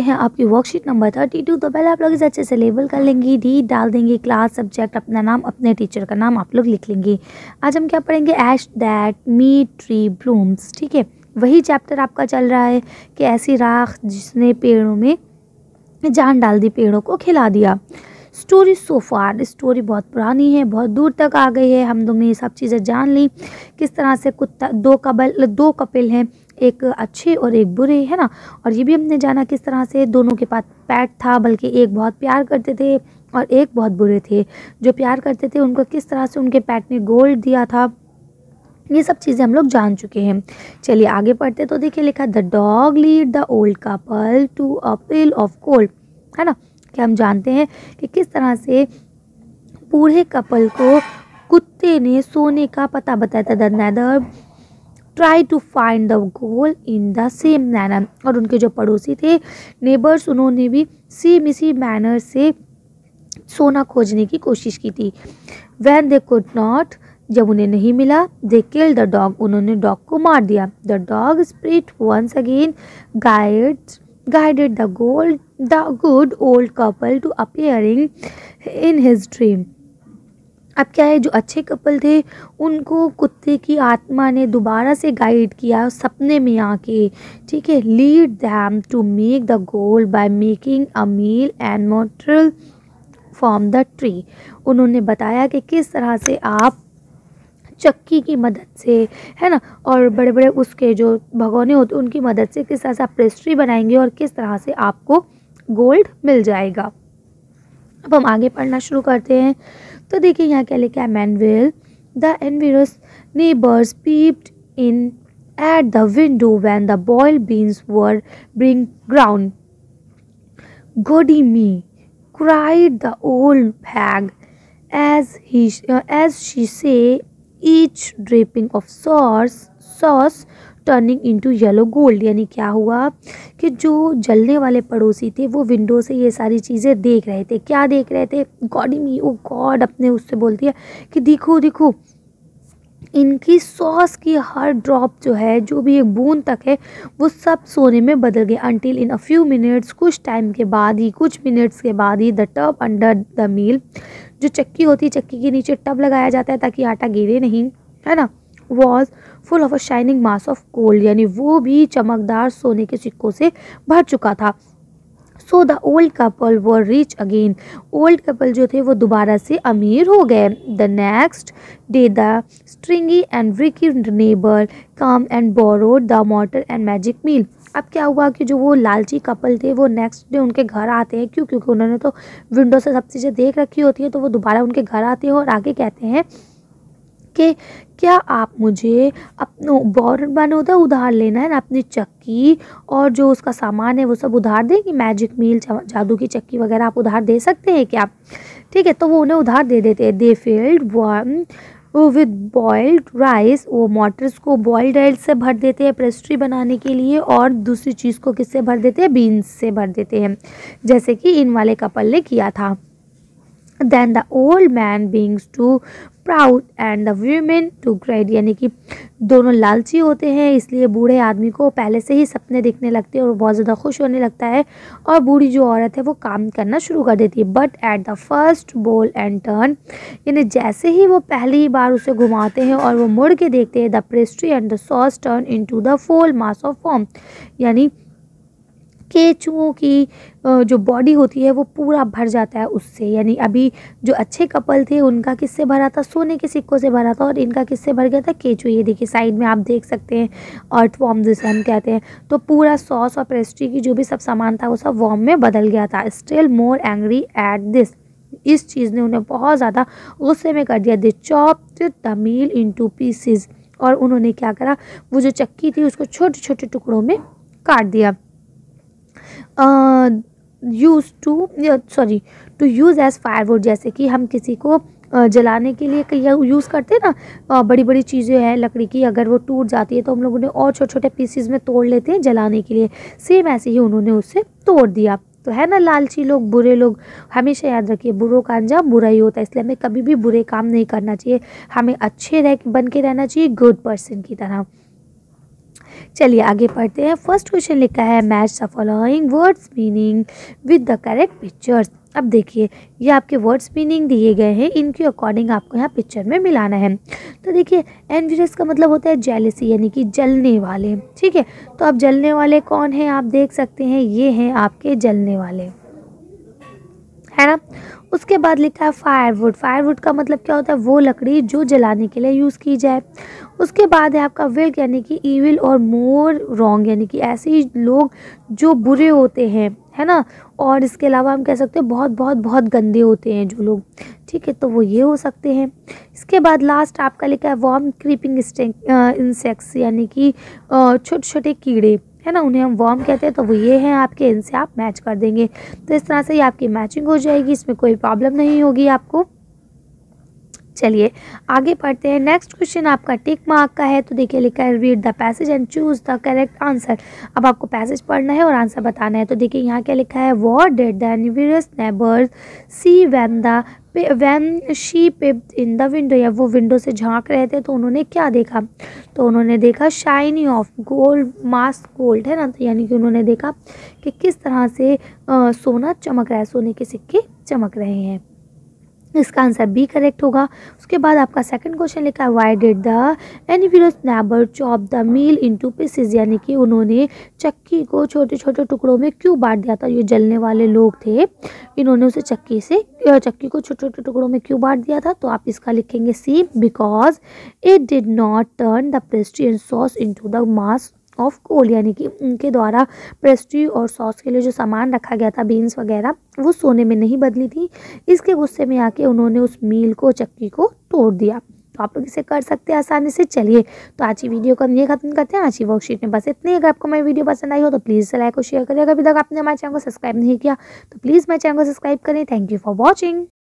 हैं आपकी worksheet number 32। तो पहले आप लोग इसे अच्छे से लेबल कर लेंगी, डी डाल देंगे, क्लास, सब्जेक्ट, अपना नाम, अपने टीचर का नाम आप लोग लिख लेंगी। आज हम क्या पढ़ेंगे, एश दैट मी ट्री ब्लूम्स। ठीक है, वही चैप्टर आपका चल रहा है कि ऐसी राख जिसने पेड़ों में जान डाल दी, पेड़ों को खिला दिया। स्टोरी सो फार, स्टोरी बहुत पुरानी है, बहुत दूर तक आ गई है, हम लोग ने ये सब चीज़ें जान ली। किस तरह से कुत्ता दो कपिल हैं, एक अच्छे और एक बुरे, है ना। और ये भी हमने जाना किस तरह से दोनों के पास पैट था, बल्कि एक बहुत प्यार करते थे और एक बहुत बुरे थे। जो प्यार करते थे उनको किस तरह से उनके पैट ने गोल्ड दिया था, ये सब चीज़ें हम लोग जान चुके हैं। चलिए आगे पढ़ते। तो देखिए लिखा, the dog lead the old couple to a pill of gold, है ना। कि हम जानते हैं कि किस तरह से बूढ़े कपल को कुत्ते ने सोने का पता बताया था। The neighbour try to find the gold in the same manner, और उनके जो पड़ोसी थे नेबर्स, उन्होंने भी सेम इसी मैनर से सोना खोजने की कोशिश की थी। व्हेन दे कुड नॉट, जब उन्हें नहीं मिला, दे किल्ड द डॉग, उन्होंने डॉग को मार दिया। The dog spirit once again guided the good old couple to appearing in his dream। अब क्या है, जो अच्छे कपल थे उनको कुत्ते की आत्मा ने दोबारा से गाइड किया सपने में आके। ठीक है, lead them to make the gold by making a mill and mortar from the tree. उन्होंने बताया कि किस तरह से आप चक्की की मदद से, है ना, और बड़े बड़े उसके जो भगोने होते उनकी मदद से किस तरह से आप पेस्ट्री बनाएंगे और किस तरह से आपको गोल्ड मिल जाएगा। अब हम आगे पढ़ना शुरू करते हैं। तो देखिए यहाँ क्या लिखा है, meanwhile the envious neighbours peeped in at the window when the boiled beans were being ground. Goody me, cried the old hag as she say, each dripping of sauce turning into yellow gold. यानी क्या हुआ कि जो जलने वाले पड़ोसी थे वो विंडो से ये सारी चीज़ें देख रहे थे। क्या देख रहे थे, गॉड मी, ओ गॉड, अपने उससे बोलती है कि देखो देखो, इनकी सॉस की हर ड्रॉप जो है, जो भी एक बूंद तक है, वो सब सोने में बदल गए। Until in a few minutes, कुछ टाइम के बाद ही, कुछ मिनट्स के बाद ही, the tub under the mill, जो चक्की होती है, चक्की के नीचे टब लगाया जाता है ताकि आटा गिरे नहीं, है ना, was full of a shining mass of gold. यानी वो भी चमकदार सोने के सिक्कों से भर चुका था। So the old couple were rich again, old couple जो थे वो दोबारा से अमीर हो गए। The next day the stingy and wicked neighbour come and borrowed the mortar and magic mill. अब क्या हुआ कि जो वो लालची कपल थे वो नेक्स्ट डे उनके घर आते हैं। क्यों? क्योंकि उन्होंने तो विंडो से सब चीज़ें देख रखी होती है, तो वो दोबारा उनके घर आते हैं और आगे कहते हैं कि क्या आप मुझे अपना बोर्ड बने होता उधार लेना है ना, अपनी चक्की और जो उसका सामान है वो सब उधार देंगे, मैजिक मील, जादू की चक्की वगैरह आप उधार दे सकते हैं क्या? ठीक है, तो वो उन्हें उधार दे देते हैं। They filled one with boiled rice, वो मॉटर्स को बॉइल्ड राइस से भर देते हैं पेस्ट्री बनाने के लिए, और दूसरी चीज़ को किससे भर देते हैं, बीन्स से भर देते हैं, जैसे कि इन वाले कपल ने किया था। Then the old man being too proud and the women too great, यानी कि दोनों लालची होते हैं, इसलिए बूढ़े आदमी को पहले से ही सपने दिखने लगते हैं और बहुत ज़्यादा खुश होने लगता है, और बूढ़ी जो औरत है वो काम करना शुरू कर देती है। बट एट द फर्स्ट बोल एंड टर्न, यानी जैसे ही वो पहली बार उसे घुमाते हैं और वो मुड़ के देखते हैं, the pastry and the sauce turn into the full mass of form, यानी केचुओं की जो बॉडी होती है वो पूरा भर जाता है उससे। यानी अभी जो अच्छे कपल थे उनका किससे भरा था, सोने के सिक्कों से भरा था, और इनका किससे भर गया था, केचुए। ये देखिए साइड में आप देख सकते हैं, अर्थ वॉर्म जिसे हम कहते हैं। तो पूरा सॉस और पेस्ट्री की जो भी सब सामान था वो सब वॉर्म में बदल गया था। Still more angry at this, इस चीज़ ने उन्हें बहुत ज़्यादा गुस्से में कर दिया। They chopped the mill into pieces, और उन्होंने क्या करा, वो जो चक्की थी उसको छोटे छोटे टुकड़ों में काट दिया। टू यूज़ एज फायरवुड, जैसे कि हम किसी को जलाने के लिए यूज़ करते हैं ना, बड़ी बड़ी चीज़ें हैं लकड़ी की, अगर वो टूट जाती है तो हम लोग उन्हें और छोटे छोटे पीसेस में तोड़ लेते हैं जलाने के लिए, सेम ऐसे ही उन्होंने उससे तोड़ दिया। तो है ना, लालची लोग, बुरे लोग, हमेशा याद रखिए बुरों का अंजाम बुरा ही होता है, इसलिए हमें कभी भी बुरे काम नहीं करना चाहिए, हमें अच्छे बन के रहना चाहिए, गुड पर्सन की तरह। चलिए आगे पढ़ते हैं। फर्स्ट क्वेश्चन लिखा है match the following words meaning with the correct pictures. अब देखिए ये आपके वर्ड्स मीनिंग दिए गए हैं, इनके अकॉर्डिंग आपको यहाँ पिक्चर में मिलाना है। तो देखिए एनवियस का मतलब होता है जेलसी यानी कि जलने वाले, ठीक है। तो अब जलने वाले कौन है आप देख सकते हैं, ये हैं आपके जलने वाले, है ना। उसके बाद लिखा है फायरवुड। फायरवुड का मतलब क्या होता है, वो लकड़ी जो जलाने के लिए यूज़ की जाए। उसके बाद है आपका विल्क यानी कि ईविल और मोर रॉन्ग यानी कि ऐसे ही लोग जो बुरे होते हैं, है ना। और इसके अलावा हम कह सकते हैं बहुत बहुत बहुत गंदे होते हैं जो लोग, ठीक है, तो वो ये हो सकते हैं। इसके बाद लास्ट आपका लिखा है वॉर्म क्रीपिंग इंसेक्ट्स यानी कि छोटे छोटे कीड़े, है ना, उन्हें हम वर्म कहते हैं। तो वो ये हैं आपके, इनसे आप मैच कर देंगे। तो इस तरह से ये आपकी मैचिंग हो जाएगी, इसमें कोई प्रॉब्लम नहीं होगी आपको। चलिए आगे पढ़ते हैं। नेक्स्ट क्वेश्चन आपका टिक मार्क का है। तो देखिए लिखा है read the passage and choose the correct answer. अब आपको पैसेज पढ़ना है और आंसर बताना है। तो देखिए यहाँ क्या लिखा है, what did the envious neighbours see when she peeped in the window, या वो विंडो से झांक रहे थे तो उन्होंने क्या देखा, तो उन्होंने देखा shiny of gold mask gold, है ना। तो यानी कि उन्होंने देखा कि किस तरह से सोना चमक रहा है, सोने के सिक्के चमक रहे हैं। इसका आंसर बी करेक्ट होगा। उसके बाद आपका सेकंड क्वेश्चन लिखा है why did the envious neighbour chop the mill into pieces, यानी कि उन्होंने चक्की को छोटे छोटे टुकड़ों में क्यों बांट दिया था। ये जलने वाले लोग थे, इन्होंने उसे चक्की को छोटे छोटे टुकड़ों में क्यों बांट दिया था। तो आप इसका लिखेंगे C, because it did not turn the pastry and sauce into the mass of coal, यानी कि उनके द्वारा पेस्ट्री और सॉस के लिए जो सामान रखा गया था, बीन्स वगैरह, वो सोने में नहीं बदली थी। इसके गुस्से में आके उन्होंने उस मील को, चक्की को तोड़ दिया। तो आप लोग इसे कर सकते हैं आसानी से। चलिए तो आज की वीडियो को हम ये खत्म करते हैं। आज की वर्कशीट में बस इतनी। अगर आपको मेरी वीडियो पसंद आई हो तो प्लीज़ लाइक और शेयर करिए। अगर अभी तक आपने हमारे चैनल को सब्सक्राइब नहीं किया तो प्लीज़ मेरे चैनल को सब्सक्राइब करें। Thank you for watching.